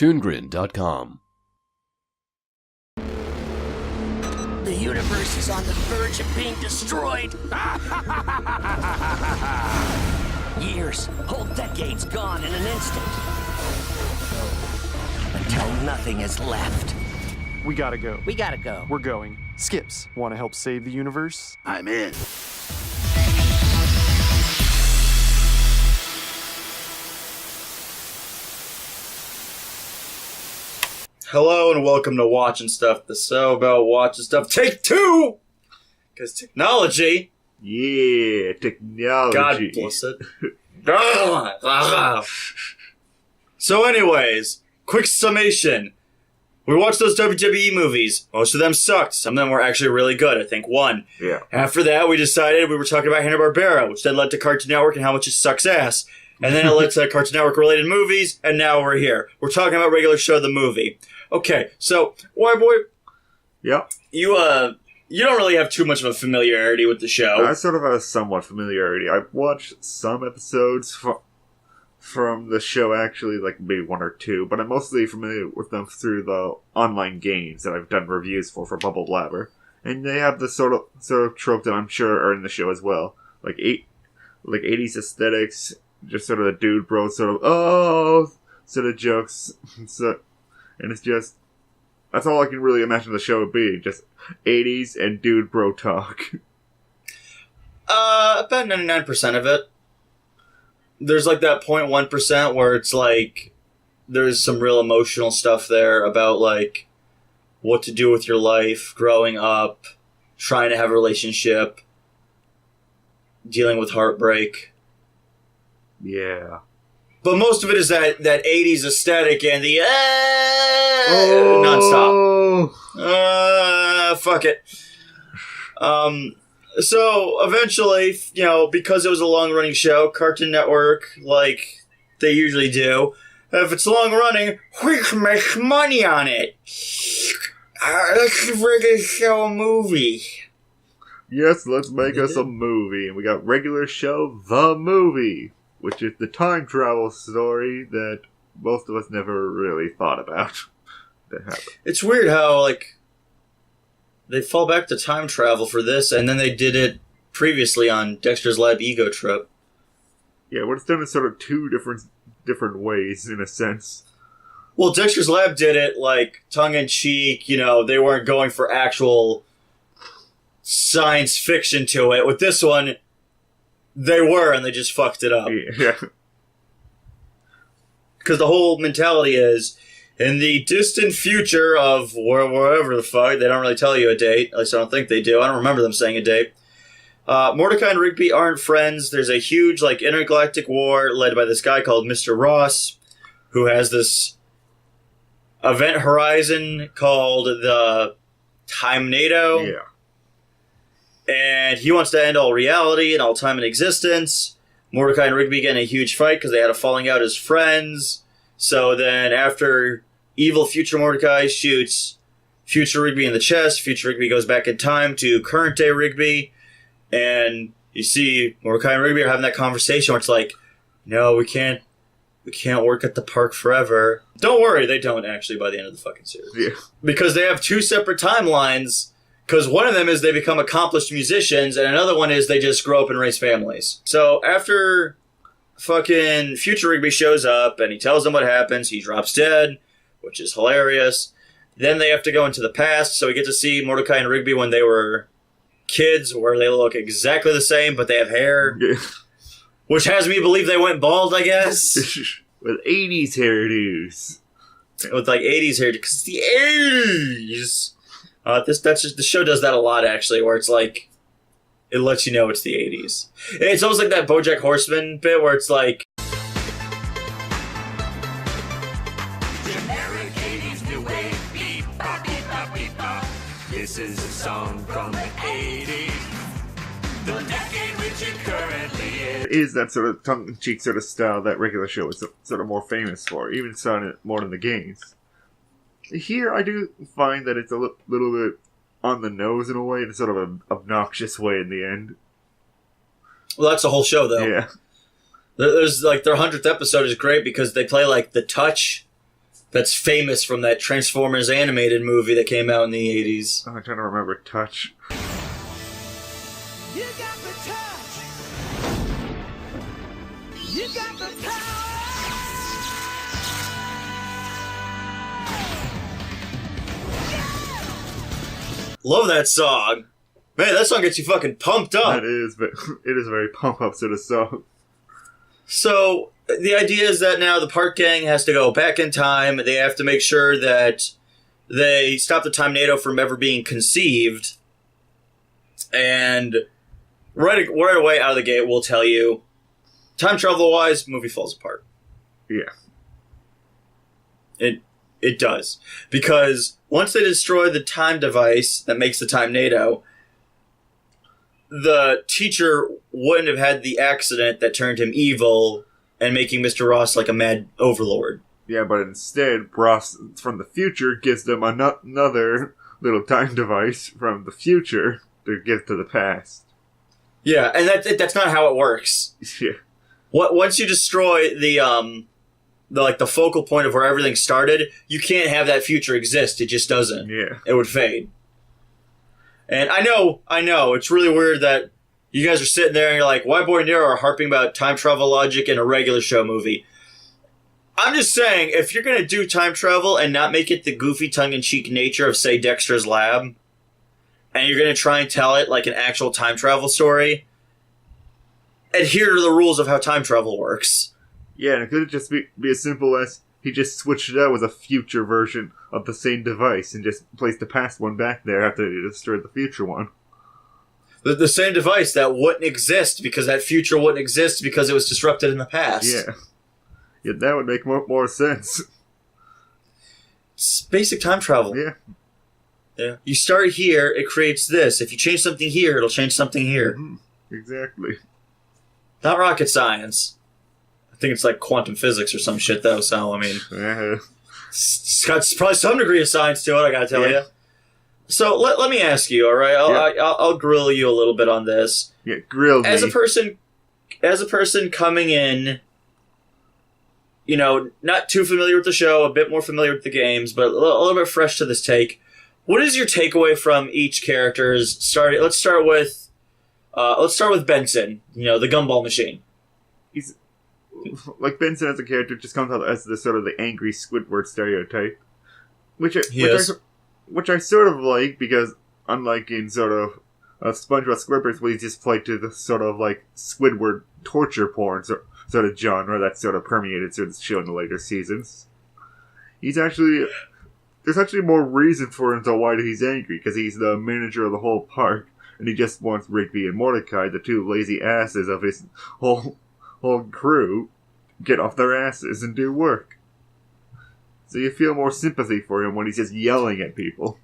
ToonGrin.com. The universe is on the verge of being destroyed. Years, whole decades gone in an instant. Until nothing is left. We gotta go. We gotta go. We're going. Skips, want to help save the universe? I'm in. Hello and welcome to Watchin' Stuff, the show about watching stuff. Take two! Because technology... Yeah, technology. God bless it. So anyways, quick summation. We watched those WWE movies. Most of them sucked. Some of them were actually really good. I think one. Yeah. After that, we decided we were talking about Hanna-Barbera, which then led to Cartoon Network and how much it sucks ass. And then it led to Cartoon Network-related movies, and now we're here. We're talking about regular show, the movie. Okay, so, WHYBOY, Yeah. you don't really have too much of a familiarity with the show. I sort of have a somewhat familiarity. I've watched some episodes from the show, actually, like maybe one or two, but I'm mostly familiar with them through the online games that I've done reviews for Bubble Blabber. And they have the sort of trope that I'm sure are in the show as well. Like 80s aesthetics, just sort of the dude bro sort of jokes. And it's just, that's all I can really imagine the show would be. Just 80s and dude bro talk. About 99% of it. There's like that 0.1% where it's like, there's some real emotional stuff there about like, what to do with your life, growing up, trying to have a relationship, dealing with heartbreak. Yeah. But most of it is that 80s aesthetic and the nonstop. Fuck it. So eventually, because it was a long-running show, Cartoon Network, like they usually do, if it's long-running, we can make money on it. Let's make a show a movie. Yes, let's make us a movie. And we got regular show, The Movie, which is the time travel story that most of us never really thought about that happened. It's weird how, like, they fall back to time travel for this, and then they did it previously on Dexter's Lab Ego Trip. Yeah, well, it's done in sort of two different ways, in a sense. Well, Dexter's Lab did it, like, tongue-in-cheek, they weren't going for actual science fiction to it. With this one, they were, and they just fucked it up. Yeah. Because the whole mentality is, in the distant future of wherever the fuck, they don't really tell you a date. At least I don't think they do. I don't remember them saying a date. Mordecai and Rigby aren't friends. There's a huge, like, intergalactic war led by this guy called Mr. Ross, who has this event horizon called the Time-NATO. Yeah. And he wants to end all reality and all time in existence. Mordecai and Rigby get in a huge fight because they had a falling out as friends. So then after evil future Mordecai shoots future Rigby in the chest, future Rigby goes back in time to current day Rigby. And you see Mordecai and Rigby are having that conversation where it's like, no, we can't work at the park forever. Don't worry, they don't actually by the end of the fucking series. Yeah. Because they have two separate timelines. Because one of them is they become accomplished musicians, and another one is they just grow up and raise families. So after fucking future Rigby shows up, and he tells them what happens, he drops dead, which is hilarious. Then they have to go into the past, so we get to see Mordecai and Rigby when they were kids, where they look exactly the same, but they have hair. Yeah. Which has me believe they went bald, I guess. With 80s hairdos. With like 80s hair, because it's the 80s. The show does that a lot, actually, where it's like, it lets you know it's the 80s. And it's almost like that BoJack Horseman bit where it's like, generic 80s new wave, beep, bop, beep, bop, beep, bop. This is a song from the 80s, the decade which it currently is. It is that sort of tongue-in-cheek sort of style that regular show is sort of more famous for, even starting more in the games. Here, I do find that it's a little bit on the nose in a way, in a sort of an obnoxious way in the end. well, that's the whole show, though. Yeah. There's like their 100th episode is great because they play like The Touch that's famous from that Transformers animated movie that came out in the 80s. I'm trying to remember Touch. You got the touch. You got the power. Love that song. Man, that song gets you fucking pumped up. It is a very pump-up sort of song. So, the idea is that now the park gang has to go back in time. They have to make sure that they stop the Time-Nado from ever being conceived. And right away out of the gate, we'll tell you, time travel-wise, movie falls apart. Yeah. It does. Because once they destroy the time device that makes the Time-Nado, the teacher wouldn't have had the accident that turned him evil and making Mr. Ross like a mad overlord. Yeah, but instead, Ross from the future gives them another little time device from the future to give to the past. Yeah, and that's not how it works. Yeah. Once you destroy the focal point of where everything started, you can't have that future exist. It just doesn't. Yeah. It would fade. And I know, it's really weird that you guys are sitting there and you're like, WHYBOY and NERO are harping about time travel logic in a regular show movie. I'm just saying, if you're going to do time travel and not make it the goofy tongue-in-cheek nature of, say, Dexter's Lab, and you're going to try and tell it like an actual time travel story, adhere to the rules of how time travel works. Yeah, and it could just be as simple as he just switched it out with a future version of the same device and just placed the past one back there after he destroyed the future one. The same device that wouldn't exist because that future wouldn't exist because it was disrupted in the past. Yeah, that would make more sense. It's basic time travel. Yeah. You start here, it creates this. If you change something here, it'll change something here. Mm-hmm. Exactly. Not rocket science. I think it's like quantum physics or some shit, though, so, I mean... Yeah. It's got probably some degree of science to it, I gotta tell you. So, let me ask you, alright? I'll grill you a little bit on this. Yeah, grill me. As a person coming in, you know, not too familiar with the show, a bit more familiar with the games, but a little bit fresh to this take, what is your takeaway from each character's... Let's start with Benson, you know, the gumball machine. He's... Like, Benson as a character just comes out as the sort of the angry Squidward stereotype. Which I sort of like, because unlike in sort of SpongeBob SquarePants, where he just played to the sort of like Squidward torture porn sort of genre that sort of permeated through the show in the later seasons. There's actually more reason for him to why he's angry, because he's the manager of the whole park, and he just wants Rigby and Mordecai, the two lazy asses of his whole crew, get off their asses and do work. So you feel more sympathy for him when he's just yelling at people.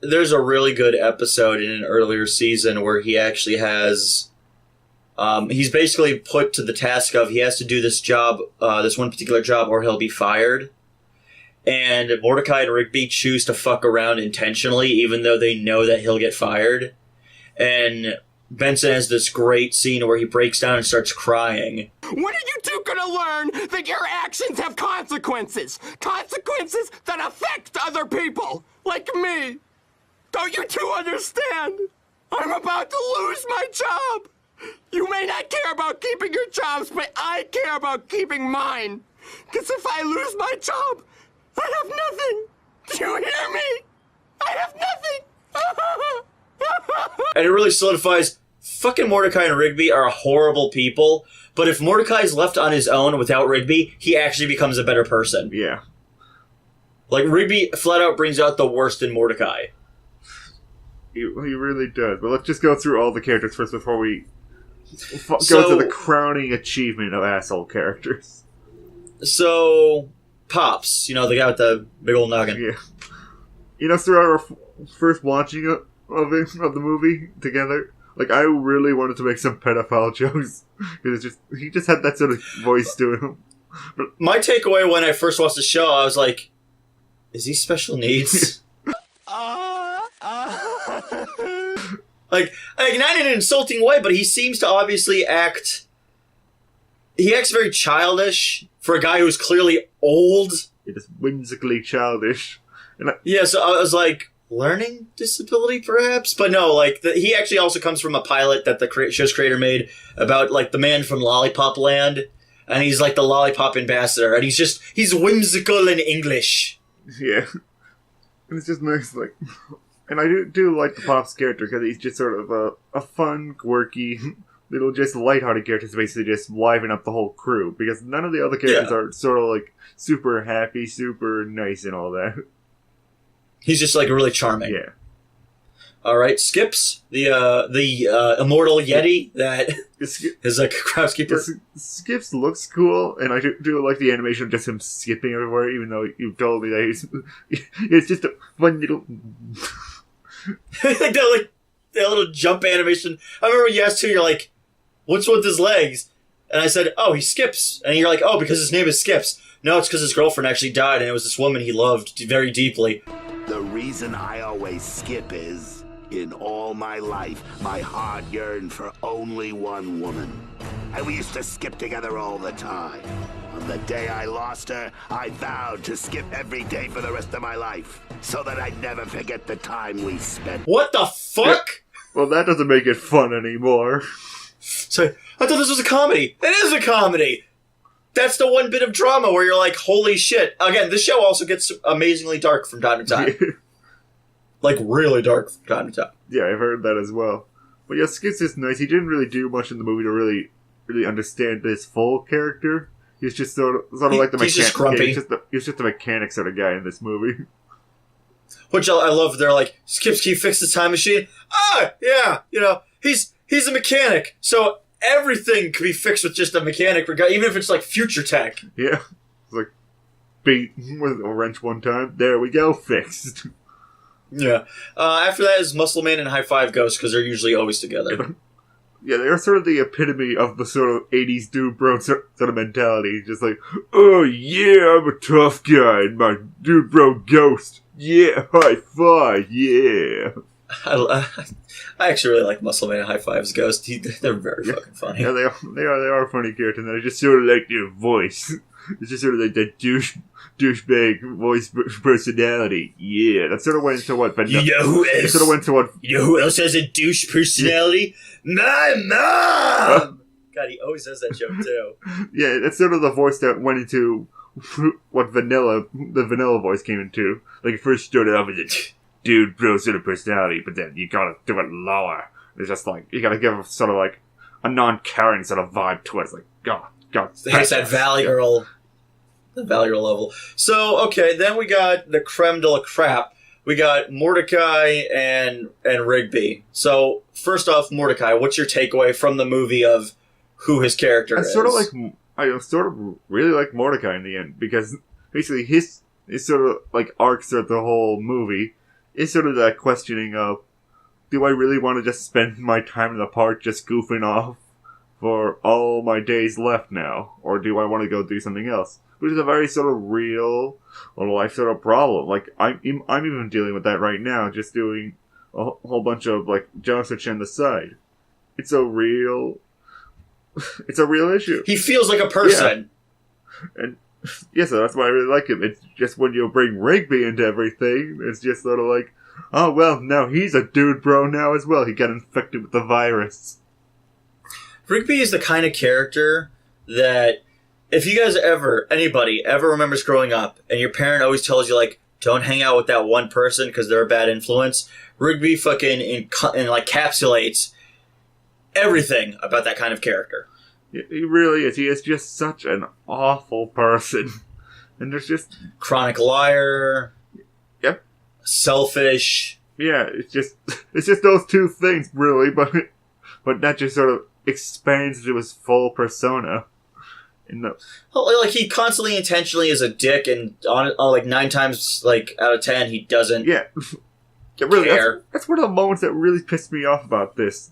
There's a really good episode in an earlier season where he actually has... he's basically put to the task of he has to do this job, this one particular job, or he'll be fired. And Mordecai and Rigby choose to fuck around intentionally, even though they know that he'll get fired. And Benson has this great scene where he breaks down and starts crying. When are you two gonna learn that your actions have consequences? Consequences that affect other people, like me. Don't you two understand? I'm about to lose my job. You may not care about keeping your jobs, but I care about keeping mine. Because if I lose my job, I have nothing. Do you hear me? I have nothing. And it really solidifies, fucking Mordecai and Rigby are horrible people, but if Mordecai's left on his own without Rigby, he actually becomes a better person. Yeah. Like, Rigby flat out brings out the worst in Mordecai. He really does. But let's just go through all the characters first before we go to the crowning achievement of asshole characters. So, Pops, you know, the guy with the big old noggin. Yeah. You know, throughout our first watching of the movie together, like, I really wanted to make some pedophile jokes. Because he just had that sort of voice to him. But my takeaway when I first watched the show, I was like, is he special needs? Like, not in an insulting way, but he seems to obviously act... He acts very childish for a guy who's clearly old. It is whimsically childish. Yeah, so I was like, learning disability, perhaps? But no, like, he actually also comes from a pilot that the show's creator made about, like, the man from Lollipop Land, and he's, like, the Lollipop ambassador, and he's whimsical in English. Yeah. And it's just nice, like... And I do like the Pop's character, because he's just sort of a fun, quirky, little just lighthearted character to basically just liven up the whole crew, because none of the other characters are sort of, like, super happy, super nice and all that. He's just, like, really charming. Yeah. Alright, Skips, the immortal Yeti that is like a groundskeeper. Skips looks cool, and I do like the animation of just him skipping everywhere, even though you've told me that it's just a fun little... like that little jump animation. I remember you asked too, you're like, what's with his legs? And I said, oh, he skips. And you're like, oh, because his name is Skips. No, it's because his girlfriend actually died, and it was this woman he loved very deeply. The reason I always skip is, in all my life, my heart yearned for only one woman. And we used to skip together all the time. On the day I lost her, I vowed to skip every day for the rest of my life, so that I'd never forget the time we spent. What the fuck? Well, that doesn't make it fun anymore. So, I thought this was a comedy. It is a comedy! That's the one bit of drama where you're like, holy shit. Again, this show also gets amazingly dark from time to time. Like, really dark from time to time. Yeah, I've heard that as well. But yeah, Skips is nice. He didn't really do much in the movie to really understand his full character. He's just sort of like the mechanic. He's just grumpy. He's just a mechanic sort of guy in this movie. Which I love. They're like, Skips, can you fix the time machine? Ah, yeah. You know, he's a mechanic. So everything can be fixed with just a mechanic, even if it's like future tech. Yeah. It's like, beat with a wrench one time. There we go, fixed. Yeah. After that is Muscle Man and High Five Ghost, because they're usually always together. Yeah, they're sort of the epitome of the sort of 80s dude bro sort of mentality. Just like, oh yeah, I'm a tough guy, and my dude bro ghost. Yeah, high five, yeah. I actually really like Muscle Man and High Five's Ghost. They're very fucking funny. Yeah, they are funny characters, and I just sort of like their voice. It's just sort of like that douchebag voice personality. Yeah, that sort of went into what... You know who else? Sort of went to what... You know who else has a douche personality? My mom! God, he always says that joke, too. Yeah, that's sort of the voice that went into what the vanilla voice came into. Like, it first started off as a dude bro sort of personality, but then you gotta do it lower. It's just like, you gotta give sort of like a non-Karen sort of vibe to it. It's like, God. It's that Valley Girl level. So, okay, then we got the creme de la crap. We got Mordecai and Rigby. So, first off, Mordecai, what's your takeaway from the movie of who his character is? I sort of really like Mordecai in the end, because basically his sort of like arc throughout the whole movie is sort of that questioning of, do I really want to just spend my time in the park just goofing off for all my days left now? Or do I want to go do something else? Which is a very sort of real life sort of problem. Like, I'm even dealing with that right now, just doing a whole bunch of, like, job search on the side. It's a real issue. He feels like a person. Yeah. And, yeah, so that's why I really like him. It's just when you bring Rigby into everything, it's just sort of like, oh, well, now he's a dude bro now as well. He got infected with the virus. Rigby is the kind of character that, if you guys anybody ever remembers growing up, and your parent always tells you, like, don't hang out with that one person because they're a bad influence, Rigby fucking encapsulates everything about that kind of character. He really is. He is just such an awful person. And there's just... Chronic liar. Yep. Selfish. Yeah, it's just those two things, really, but that just sort of expands into his full persona. Like, he constantly intentionally is a dick, and on like 9 times out of 10 he doesn't really care. That's one of the moments that really pissed me off about this.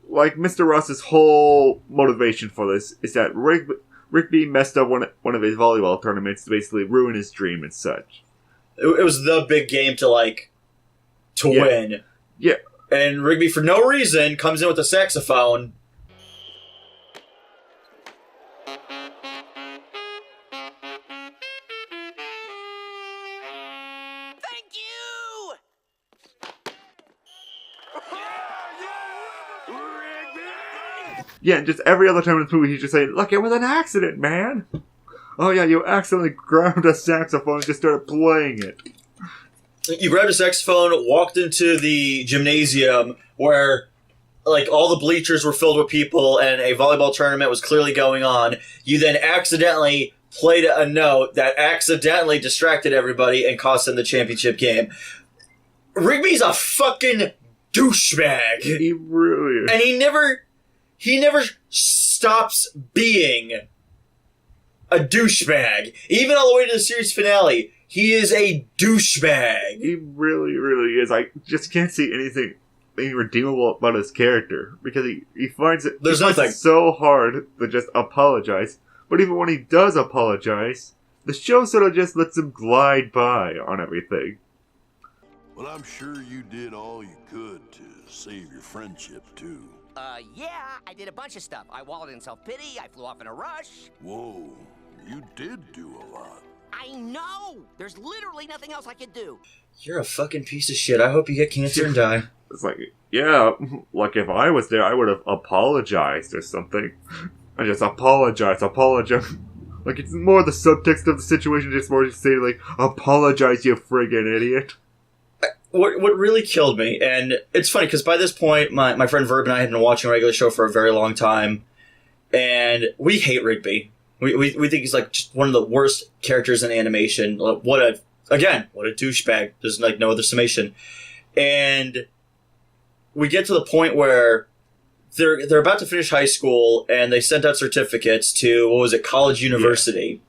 Like, Mr. Ross's whole motivation for this is that Rigby messed up one of his volleyball tournaments to basically ruin his dream and such. It was the big game to win. Yeah. And Rigby, for no reason, comes in with a saxophone. Yeah, just every other time in this movie, he's just saying, "Look, it was an accident, man." Oh yeah, you accidentally grabbed a saxophone and just started playing it. You grabbed a saxophone, walked into the gymnasium where, like, all the bleachers were filled with people and a volleyball tournament was clearly going on. You then accidentally played a note that accidentally distracted everybody and cost them the championship game. Rigby's a fucking douchebag. He really is. And he never stops being a douchebag. Even all the way to the series finale, he is a douchebag. He really, really is. I just can't see anything redeemable about his character because he finds it. There's finds nothing. it so hard to just apologize. But even when he does apologize, the show sort of just lets him glide by on everything. Well, I'm sure you did all you could to save your friendship, too. Yeah, I did a bunch of stuff. I wallowed in self-pity, I flew off in a rush. Whoa, you did do a lot. I know! There's literally nothing else I could do. You're a fucking piece of shit. I hope you get cancer and die. It's like, yeah, like if I was there, I would have apologized or something. I just apologize. Like, it's more the subtext of the situation, just more just saying, like, apologize, you friggin' idiot. What really killed me, and it's funny, because by this point, my friend Verb and I had been watching a regular show for a very long time, and we hate Rigby. We think he's, like, just one of the worst characters in animation. What a douchebag. There's, like, no other summation. And we get to the point where they're about to finish high school, and they sent out certificates to, college university. Yeah.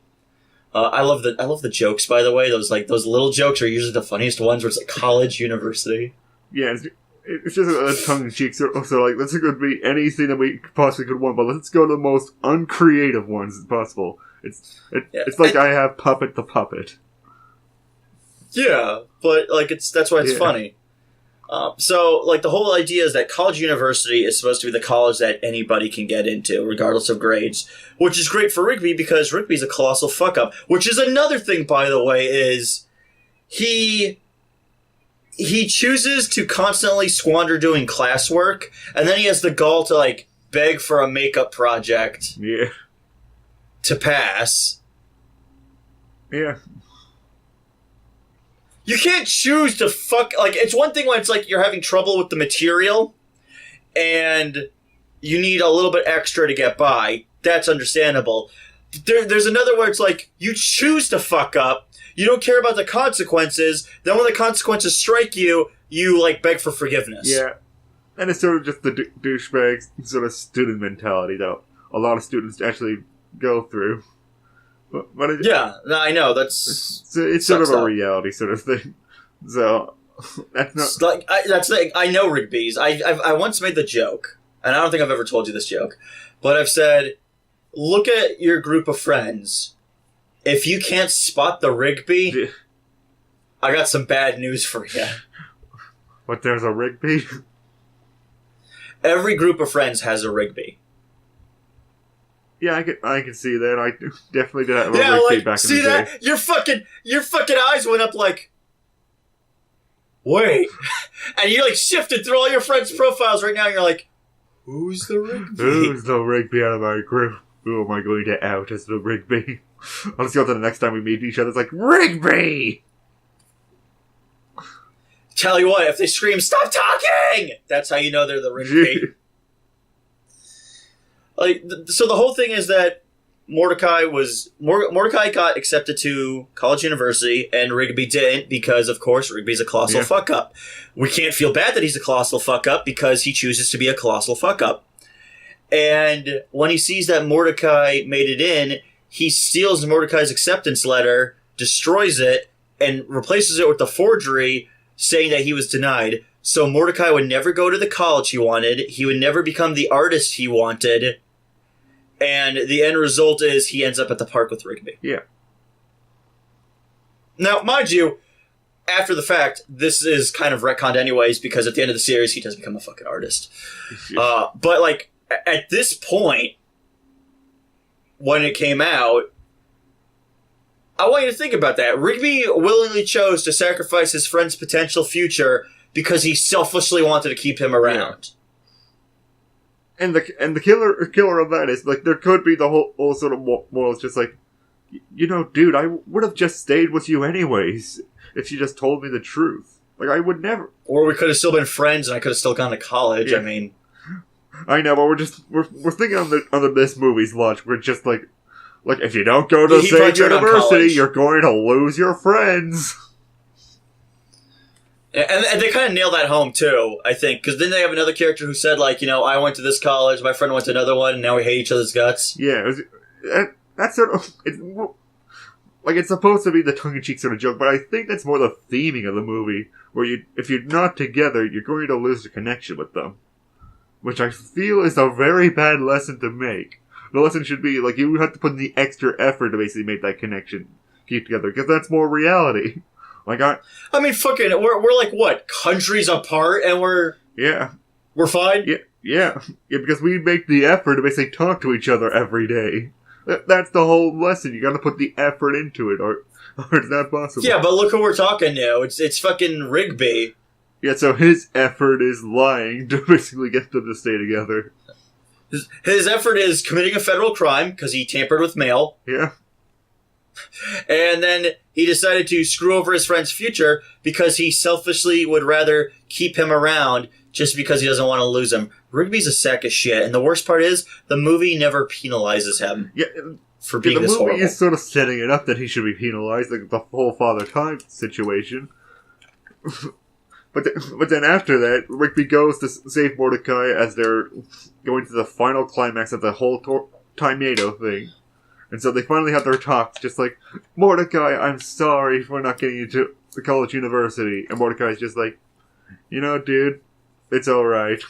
I love the jokes, by the way. Those little jokes are usually the funniest ones, where it's like college university. Yeah, it's just a tongue-in-cheek. So like, this could be anything that we possibly could want, but let's go to the most uncreative ones as possible. It's like I have Puppet the Puppet. Yeah, but like that's why it's funny. So, like, the whole idea is that college university is supposed to be the college that anybody can get into, regardless of grades. Which is great for Rigby, because Rigby's a colossal fuck-up. Which is another thing, by the way, is he chooses to constantly squander doing classwork, and then he has the gall to, like, beg for a makeup project to pass. Yeah. You can't choose to fuck... Like, it's one thing when it's like you're having trouble with the material and you need a little bit extra to get by. That's understandable. There's another where it's like you choose to fuck up. You don't care about the consequences. Then when the consequences strike you, you, like, beg for forgiveness. Yeah. And it's sort of just the douchebag sort of student mentality that a lot of students actually go through. But I know, that's... It's sort of a reality sort of thing. So, that's not... I know Rigby's. I once made the joke, and I don't think I've ever told you this joke, but I've said, look at your group of friends. If you can't spot the Rigby, I got some bad news for you. What, there's a Rigby? Every group of friends has a Rigby. Yeah, I can see that. I definitely did have a Rigby back in the day. See that? Your fucking eyes went up like, wait. And you, like, shifted through all your friends' profiles right now, and you're like, who's the Rigby? Who's the Rigby out of my group? Who am I going to out as the Rigby? Let's go to the next time we meet each other. It's like, Rigby! Tell you what, if they scream, stop talking! That's how you know they're the Rigby. Like, so the whole thing is that Mordecai got accepted to college university, and Rigby didn't, because, of course, Rigby's a colossal fuck-up. We can't feel bad that he's a colossal fuck-up, because he chooses to be a colossal fuck-up. And when he sees that Mordecai made it in, he steals Mordecai's acceptance letter, destroys it, and replaces it with a forgery, saying that he was denied. So Mordecai would never go to the college he wanted, he would never become the artist he wanted, and the end result is he ends up at the park with Rigby. Yeah. Now, mind you, after the fact, this is kind of retconned anyways, because at the end of the series, he does become a fucking artist. But, like, at this point, when it came out, I want you to think about that. Rigby willingly chose to sacrifice his friend's potential future because he selfishly wanted to keep him around. And the killer of that is, like, there could be the whole sort of moral. It's just like, you know, dude, I would have just stayed with you anyways if you just told me the truth. Like, I would never. Or we could have still been friends, and I could have still gone to college. Yeah. I mean, I know, but we're thinking on the this movie's launch. We're just like if you don't go to the same university, you're going to lose your friends. And they kind of nail that home too, I think, because then they have another character who said, like, you know, I went to this college, my friend went to another one, and now we hate each other's guts. Yeah, that's sort of it's supposed to be the tongue-in-cheek sort of joke, but I think that's more the theming of the movie, where if you're not together, you're going to lose the connection with them, which I feel is a very bad lesson to make. The lesson should be, like, you have to put in the extra effort to basically make that connection keep together, because that's more reality. Like, I mean, fucking, we're like, what, countries apart, and we're fine? Yeah, because we make the effort to basically talk to each other every day. That's the whole lesson. You gotta put the effort into it, or it's not possible. Yeah, but look who we're talking to. It's fucking Rigby. Yeah, so his effort is lying to basically get them to stay together. His effort is committing a federal crime, because he tampered with mail. Yeah. And then he decided to screw over his friend's future because he selfishly would rather keep him around just because he doesn't want to lose him. Rigby's a sack of shit, and the worst part is, the movie never penalizes him for being this horrible. The movie is sort of setting it up that he should be penalized, like the whole Father Time situation. But then after that, Rigby goes to save Mordecai as they're going to the final climax of the whole Tornado thing. And so they finally have their talks, just like, Mordecai, I'm sorry for not getting you to the college university. And Mordecai's just like, you know, dude, it's alright.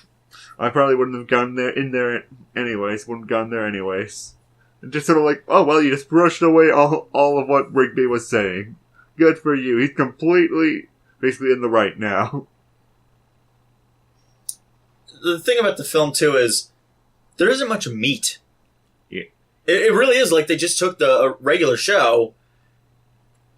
I probably wouldn't have gone there anyways. And just sort of like, oh, well, you just brushed away all of what Rigby was saying. Good for you. He's completely, basically in the right now. The thing about the film, too, is there isn't much meat. Yeah. It really is like they just took the regular show,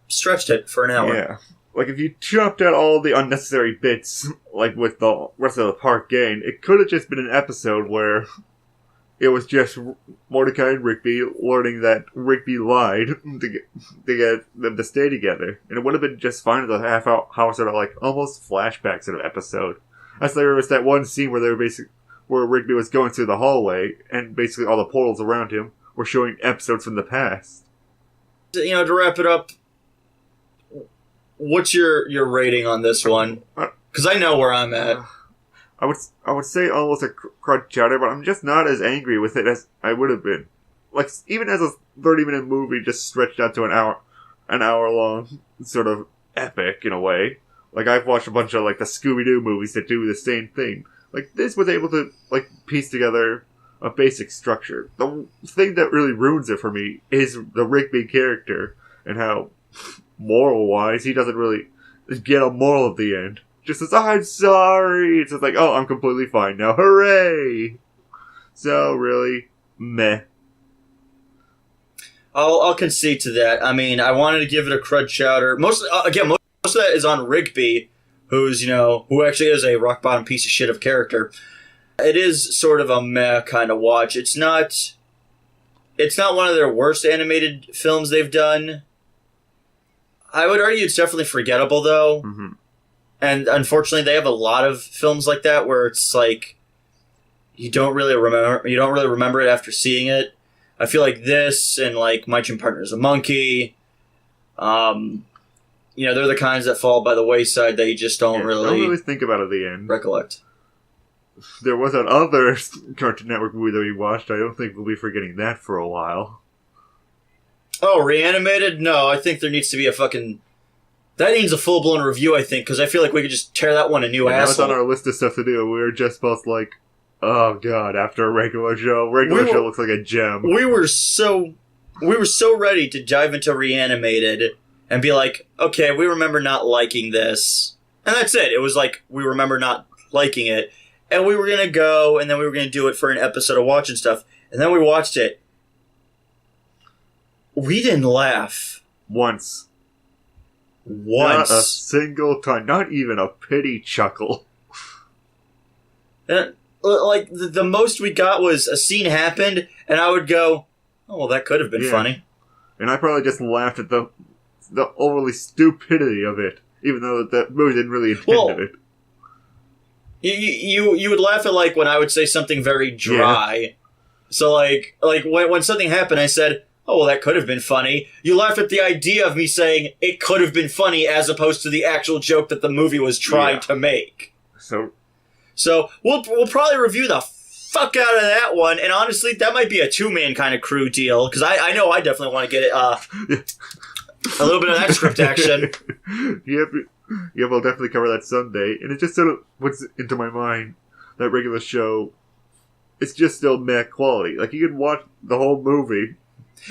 stretched it for an hour. Yeah. Like, if you chopped out all the unnecessary bits, like with the rest of the park gang, it could have just been an episode where it was just Mordecai and Rigby learning that Rigby lied to get them to stay together. And it would have been just fine as a half-hour sort of, like, almost flashback sort of episode. As there was that one scene where they were where Rigby was going through the hallway, and basically all the portals around him were showing episodes from the past. You know, to wrap it up, what's your rating on this one? Because I know where I'm at. I would say almost a crud chowder, but I'm just not as angry with it as I would have been. Like, even as a 30-minute movie just stretched out to an hour long, sort of epic in a way. Like, I've watched a bunch of, like, the Scooby-Doo movies that do the same thing. Like, this was able to, like, piece together a basic structure. The thing that really ruins it for me is the Rigby character, and how, moral-wise, he doesn't really get a moral at the end. Just says, I'm sorry! It's just like, oh, I'm completely fine now. Hooray! So, really, meh. I'll concede to that. I mean, I wanted to give it a crud chowder. Most of that is on Rigby, who actually is a rock bottom piece of shit of character. It is sort of a meh kind of watch. It's not one of their worst animated films they've done. I would argue it's definitely forgettable, though. Mm-hmm. And unfortunately, they have a lot of films like that where it's like you don't really remember it after seeing it. I feel like this and like My Gym Partner's a Monkey, they're the kinds that fall by the wayside that you just don't really think about at the end. Recollect. There was that other Cartoon Network movie that we watched. I don't think we'll be forgetting that for a while. Oh, Reanimated? No, I think there needs to be that needs a full-blown review, I think, because I feel like we could just tear that one a new asshole. That's on our list of stuff to do. We were just both like, oh god, after a regular show. Show looks like a gem. We were so ready to dive into Reanimated and be like, okay, we remember not liking this. And that's it. It was like, we remember not liking it. And we were going to go, and then we were going to do it for an episode of Watchin' stuff. And then we watched it. We didn't laugh. Once. Not a single time. Not even a pity chuckle. like the most we got was a scene happened, and I would go, "Oh, well, that could have been funny." And I probably just laughed at the overly stupidity of it, even though the movie didn't really intend it. You would laugh at like when I would say something very dry. Yeah. So like when something happened, I said, "Oh, well, that could have been funny." You laugh at the idea of me saying it could have been funny, as opposed to the actual joke that the movie was trying to make. So we'll probably review the fuck out of that one, and honestly, that might be a 2-man kind of crew deal, because I know I definitely want to get a little bit of that script action. Yeah, we'll definitely cover that someday, and it just sort of puts into my mind that regular show, it's just still meh quality. Like, you can watch the whole movie.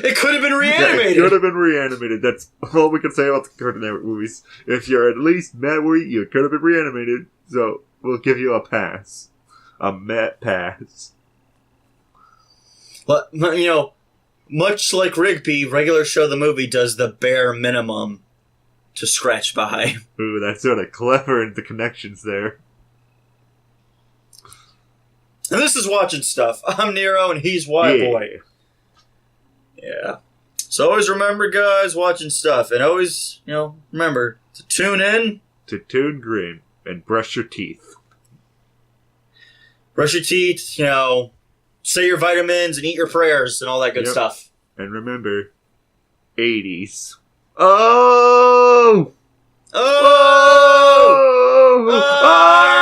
It could have been reanimated! It could have been reanimated. That's all we can say about the Cartoon Network movies. If you're at least meh-worthy, you could have been reanimated, so we'll give you a pass. A Met pass. But, you know, much like Rigby, regular show the movie does the bare minimum to scratch by. Ooh, that's sort of clever in the connections there. And this is Watchin Stuff. I'm Nero and he's WHYBOY. Yeah. So always remember, guys, Watchin Stuff. And always, you know, remember to tune in. To ToonGrin and brush your teeth. Brush your teeth, you know, say your vitamins and eat your prayers and all that good stuff. And remember, 80s. Oh! Oh! Oh! Oh!